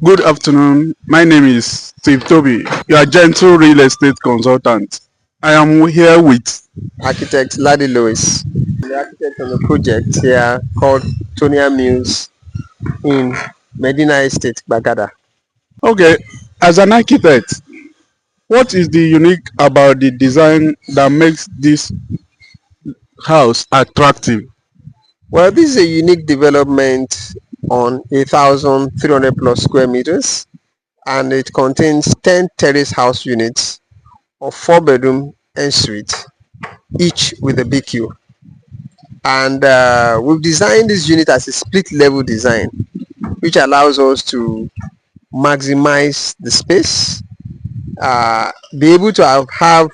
Good afternoon. My name is Steve Toby. You are gentle real estate consultant. I am here with. Architect Ladi Lewis. I'm the architect on a project here called Tonia Mills in Medina Estate, Bagada. Okay, as an architect, what is the unique about the design that makes this house attractive? Well, this is a unique development on 1,300 plus square meters, and it contains 10 terrace house units of 4 bedroom and suite, each with a BQ. And we've designed this unit as a split level design, which allows us to maximize the space, be able to have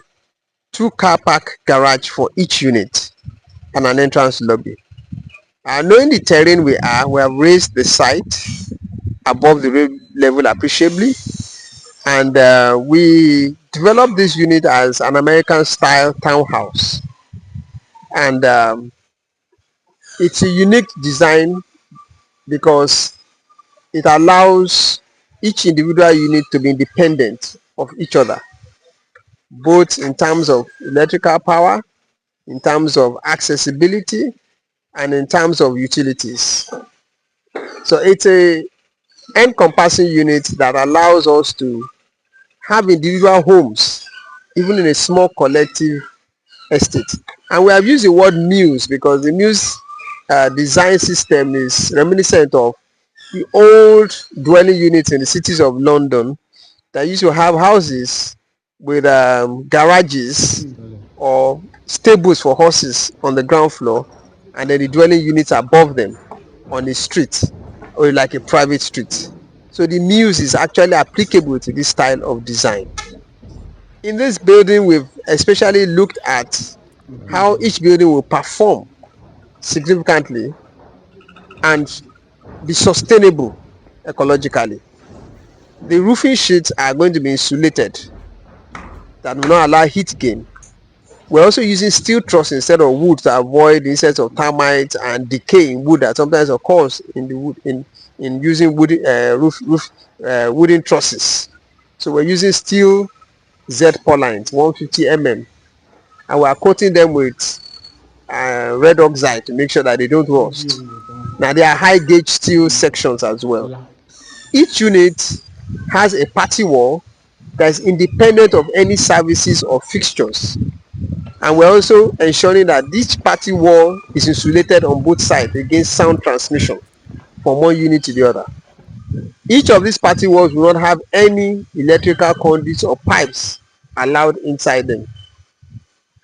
two car park garage for each unit and an entrance lobby. Knowing the terrain we have raised the site above the road level appreciably, and we developed this unit as an American style townhouse. And it's a unique design because it allows each individual unit to be independent of each other, both in terms of electrical power, in terms of accessibility, and in terms of utilities. So it's a encompassing unit that allows us to have individual homes even in a small collective estate. And we have used the word muse because the muse design system is reminiscent of the old dwelling units in the cities of London that used to have houses with garages or stables for horses on the ground floor, and then the dwelling units above them on the street or like a private street. So the muse is actually applicable to this style of design. In this building, we've especially looked at how each building will perform significantly and be sustainable ecologically. The roofing sheets are going to be insulated that will not allow heat gain. We're also using steel truss instead of wood to avoid the incidence of termites and decay in wood that sometimes occurs in the wood in using wooden trusses. So we're using steel Z lines 150 mm, and we are coating them with red oxide to make sure that they don't rust. Now they are high gauge steel sections as well. Each unit has a party wall that is independent of any services or fixtures, and we're also ensuring that each party wall is insulated on both sides against sound transmission from one unit to the other. Each of these party walls will not have any electrical conduits or pipes allowed inside them.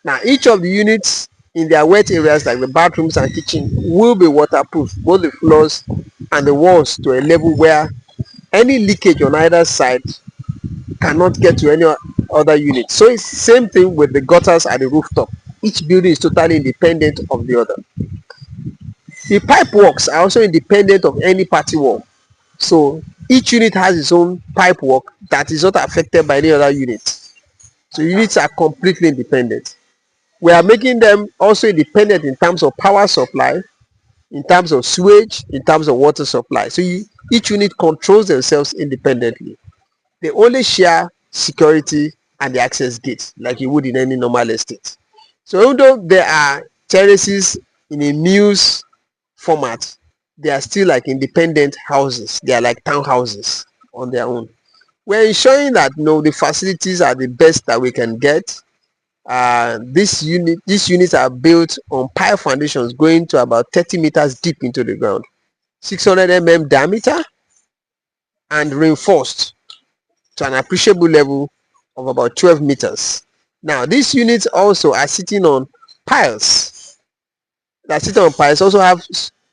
Now each of the units in their wet areas like the bathrooms and kitchen will be waterproof, both the floors and the walls, to a level where any leakage on either side cannot get to any other unit. So it's the same thing with the gutters at the rooftop. Each building is totally independent of the other. The pipe works are also independent of any party wall. So each unit has its own pipe work that is not affected by any other unit. So units are completely independent. We are making them also independent in terms of power supply, in terms of sewage, in terms of water supply. So each unit controls themselves independently. They only share security and the access gate like you would in any normal estate. So even though there are terraces in a muse format, they are still like independent houses. They are like townhouses on their own. We're ensuring that the facilities are the best that we can get. These units are built on pile foundations going to about 30 meters deep into the ground, 600 mm diameter, and reinforced to an appreciable level of about 12 meters. Now these units also are sitting on piles. That sitting on piles also have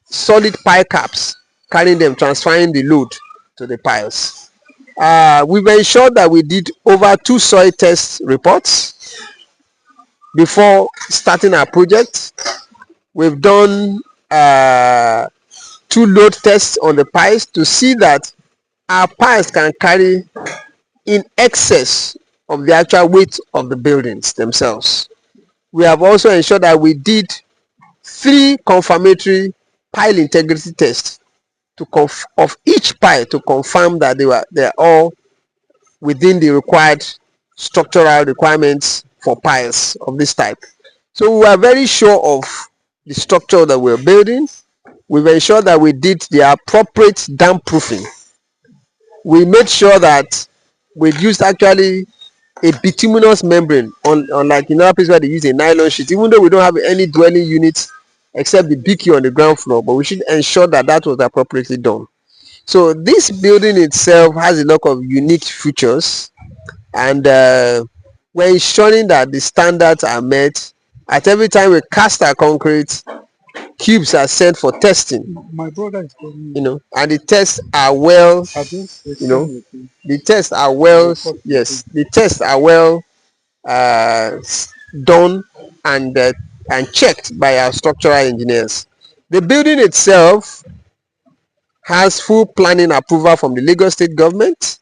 solid pile caps carrying them, transferring the load to the piles. We've ensured that we did over 2 soil test reports before starting our project. We've done 2 load tests on the piles to see that our piles can carry in excess of the actual weight of the buildings themselves. We have also ensured that we did 3 confirmatory pile integrity tests of each pile to confirm that they're all within the required structural requirements for piles of this type. So we are very sure of the structure that we're building. We've ensured that we did the appropriate damp proofing. We made sure that we used actually a bituminous membrane, unlike in other places where they use a nylon sheet. Even though we don't have any dwelling units except the BQ on the ground floor, but we should ensure that that was appropriately done. So this building itself has a lot of unique features, and we're ensuring that the standards are met. At every time we cast our concrete, cubes are sent for testing. My brother is calling me. You know, and the tests are well, you know, the tests are well, yes, the tests are well done and checked by our structural engineers. The building itself has full planning approval from the Lagos State government,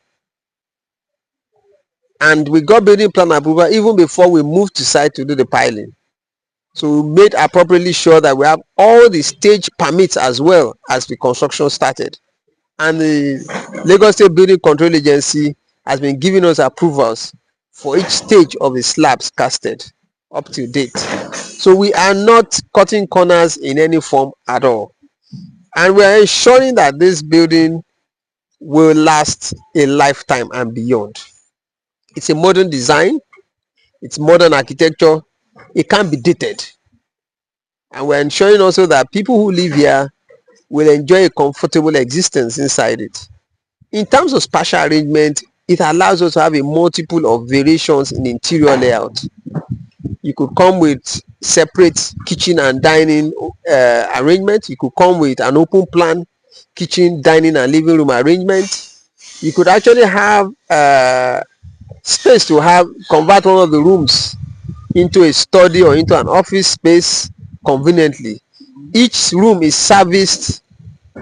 and we got building plan approval even before we moved to site to do the piling. So we made appropriately sure that we have all the stage permits as well as the construction started. And the Lagos State Building Control Agency has been giving us approvals for each stage of the slabs casted up to date. So we are not cutting corners in any form at all. And we are ensuring that this building will last a lifetime and beyond. It's a modern design, it's modern architecture, it can't be dated. And we're ensuring also that people who live here will enjoy a comfortable existence inside it. In terms of spatial arrangement, it allows us to have a multiple of variations in interior layout. You could come with separate kitchen and dining arrangement. You could come with an open plan kitchen, dining and living room arrangement. You could actually have space to convert one of the rooms into a study or into an office space conveniently. Each room is serviced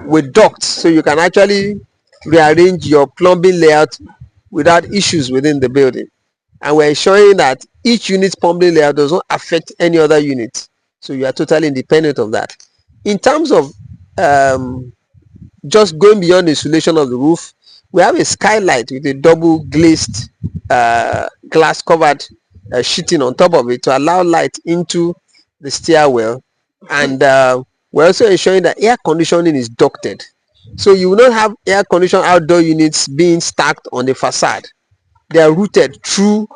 with ducts, so you can actually rearrange your plumbing layout without issues within the building. And we're ensuring that each unit's plumbing layout does not affect any other unit, so you are totally independent of that. In terms of just going beyond the insulation of the roof, we have a skylight with a double glazed glass covered sheeting on top of it to allow light into the stairwell. And we're also ensuring that air conditioning is ducted, so you will not have air conditioned outdoor units being stacked on the facade. They are routed through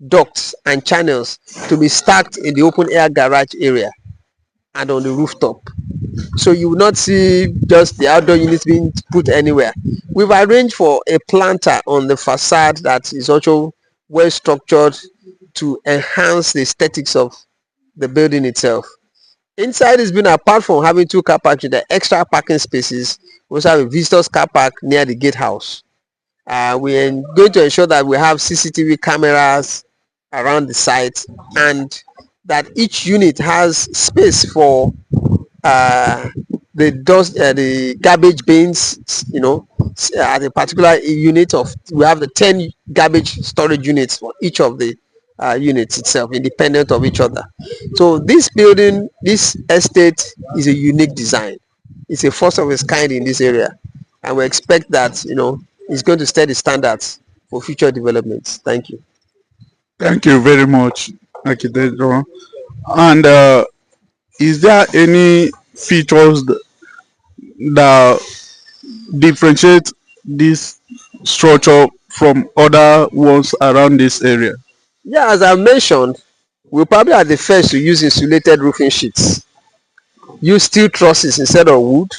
ducts and channels to be stacked in the open air garage area and on the rooftop. So you will not see just the outdoor units being put anywhere. We've arranged for a planter on the facade that is also well structured to enhance the aesthetics of the building itself. Inside has been, apart from having two car parks with the extra parking spaces, we also have a visitors car park near the gatehouse. We are going to ensure that we have CCTV cameras around the site, and that each unit has space for the garbage bins, you know, at a particular unit of, we have the 10 garbage storage units for each of the units itself, independent of each other. So this building, this estate is a unique design. It's a first of its kind in this area, and we expect that, you know, it's going to set the standards for future developments. Thank you. Thank you very much, Architect John. And is there any features that differentiate this structure from other ones around this area? Yeah, as I mentioned, we probably are the first to use insulated roofing sheets, use steel trusses instead of wood,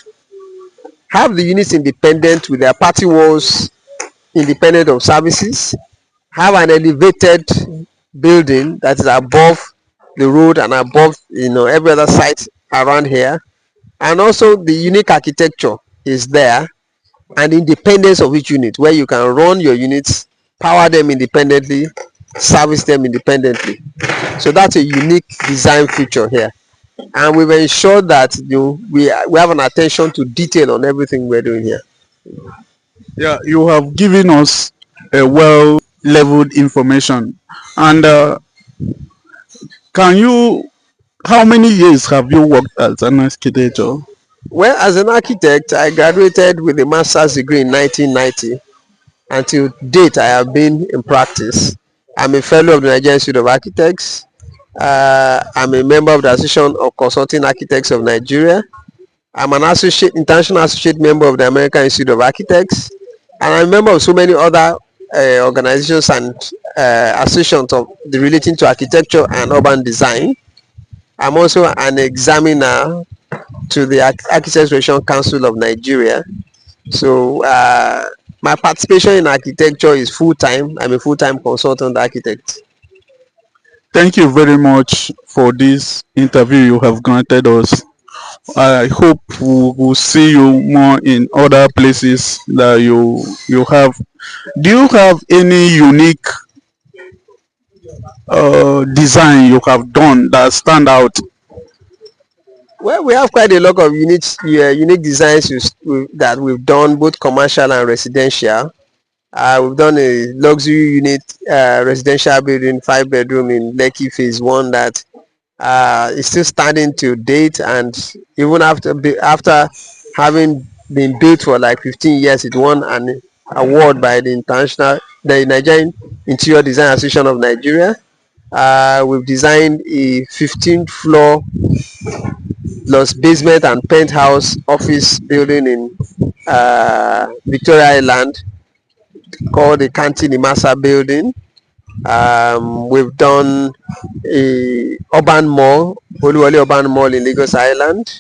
have the units independent with their party walls independent of services, have an elevated building that is above the road and above, you know, every other site around here, and also the unique architecture is there, and independence of each unit, where you can run your units, power them independently, service them independently. So that's a unique design feature here, and we've ensured that, you know, we have an attention to detail on everything we're doing here. Yeah, you have given us a well leveled information. And can you, how many years have you worked as an architect? Well, as an architect, I graduated with a master's degree in 1990. Until date, I have been in practice. I'm a fellow of the Nigerian Institute of Architects. I'm a member of the Association of Consulting Architects of Nigeria. I'm an international associate member of the American Institute of Architects, and I'm a member of so many other organizations and associations relating to architecture and urban design. I'm also an examiner to the Architects Association Council of Nigeria. So my participation in architecture is full time. I'm a full time consultant architect. Thank you very much for this interview you have granted us. I hope we will see you more in other places that you have. Do you have any unique design you have done that stand out? Well, we have quite a lot of unique designs that we've done, both commercial and residential. We've done a luxury unit residential building, 5 bedroom in Lekki Phase 1 that is still standing to date, and even after having been built for like 15 years, it won an award by the Nigerian Interior Design Association of Nigeria. We've designed a 15th floor plus basement and penthouse office building in Victoria Island called the Kanti Nimasa building. We've done a urban mall, Oluwole Urban Mall in Lagos Island,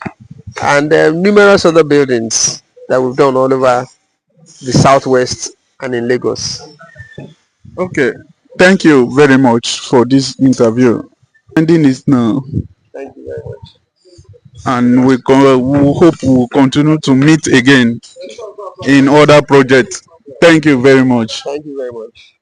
and numerous other buildings that we've done all over the southwest and in Lagos. Okay. Thank you very much for this interview. Ending is now, Thank you very much. and we hope we will continue to meet again in other projects. Thank you very much. Thank you very much.